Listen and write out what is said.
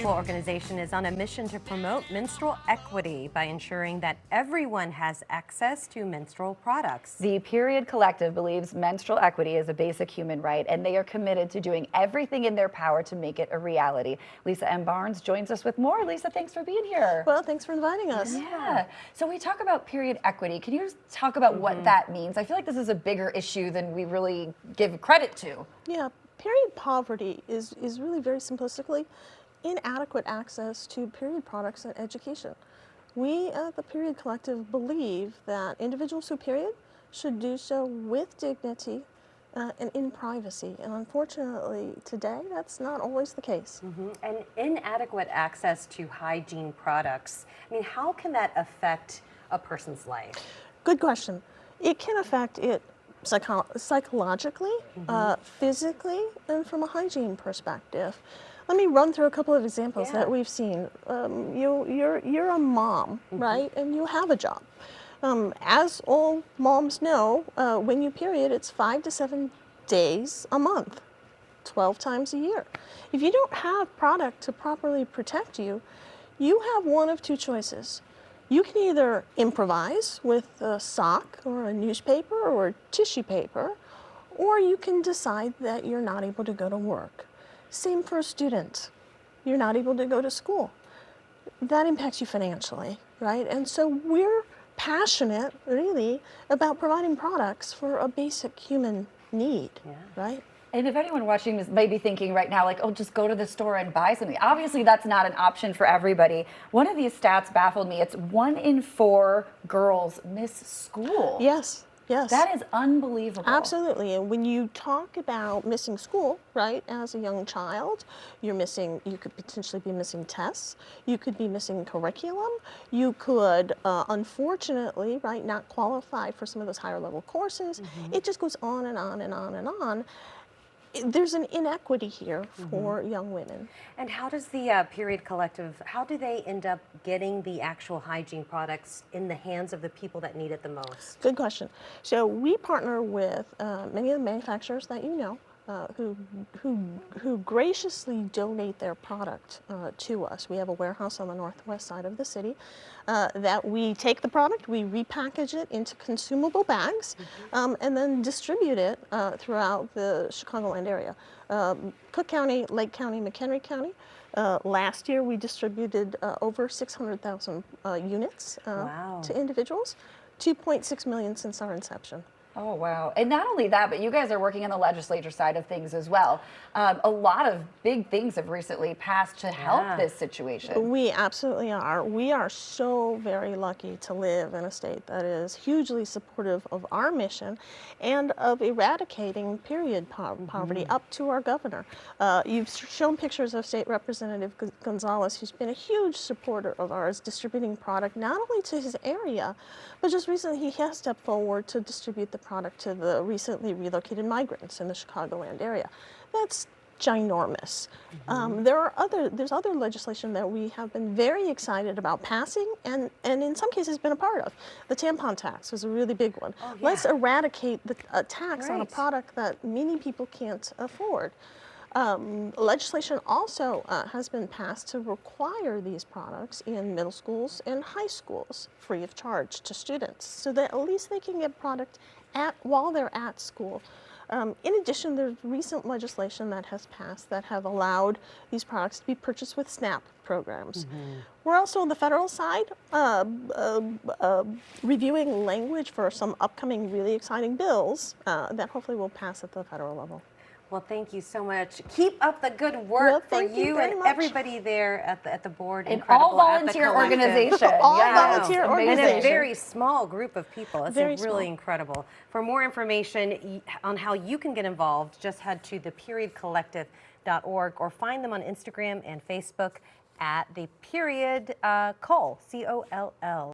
local organization is on a mission to promote menstrual equity by ensuring that everyone has access to menstrual products. The Period Collective believes menstrual equity is a basic human right, and they are committed to doing everything in their power to make it a reality. Lisa M. Barnes joins us with more. Lisa, thanks for being here. Well, thanks for inviting us. Yeah. So we talk about period equity. Can you just talk about what that means? I feel like this is a bigger issue than we really give credit to. Yeah, period poverty is really very simplistically inadequate access to period products and education. We at the Period Collective believe that individuals who period should do so with dignity and in privacy. And unfortunately, today, that's not always the case. And inadequate access to hygiene products. I mean, how can that affect a person's life? Good question. It can affect it psychologically, physically, and from a hygiene perspective. Let me run through a couple of examples that we've seen. You're a mom, right? And you have a job. As all moms know, when you period, it's 5 to 7 days a month, 12 times a year. If you don't have product to properly protect you, you have one of two choices. You can either improvise with a sock or a newspaper or tissue paper, or you can decide that you're not able to go to work. Same for a student. You're not able to go to school. That impacts you financially, right? And so we're passionate, really, about providing products for a basic human need, right? And if anyone watching this may be thinking right now, like, oh, just go to the store and buy something. Obviously, that's not an option for everybody. One of these stats baffled me. It's 1 in 4 girls miss school. Yes, yes. That is unbelievable. Absolutely. And when you talk about missing school, right, as a young child, you could potentially be missing tests. You could be missing curriculum. You could, unfortunately, right, not qualify for some of those higher level courses. It just goes on and on and on and on. There's an inequity here for young women. And how does the Period Collective, how do they end up getting the actual hygiene products in the hands of the people that need it the most? Good question. So we partner with many of the manufacturers that you know who graciously donate their product to us. We have a warehouse on the northwest side of the city that we take the product, we repackage it into consumable bags, and then distribute it throughout the Chicagoland area. Cook County, Lake County, McHenry County. Last year we distributed over 600,000 units to individuals, 2.6 million since our inception. Oh, wow. And not only that, but you guys are working on the legislature side of things as well. A lot of big things have recently passed to help this situation. We absolutely are. We are so very lucky to live in a state that is hugely supportive of our mission and of eradicating period poverty up to our governor. You've shown pictures of State Representative Gonzalez, who's been a huge supporter of ours, distributing product not only to his area, but just recently he has stepped forward to distribute the product to the recently relocated migrants in the Chicagoland area. That's ginormous. There's other legislation that we have been very excited about passing and in some cases been a part of. The tampon tax was a really big one. Let's eradicate the tax on a product that many people can't afford. Legislation also has been passed to require these products in middle schools and high schools free of charge to students so that at least they can get product while they're at school. In addition, there's recent legislation that has passed that have allowed these products to be purchased with SNAP programs. We're also on the federal side reviewing language for some upcoming really exciting bills that hopefully will pass at the federal level. Well, thank you so much. Keep up the good work for you and everybody there at the board. An all-volunteer organization. All-volunteer organization. And a very small group of people. It's Very really incredible. For more information on how you can get involved, just head to theperiodcollective.org or find them on Instagram and Facebook at the Period Coll, C-O-L-L.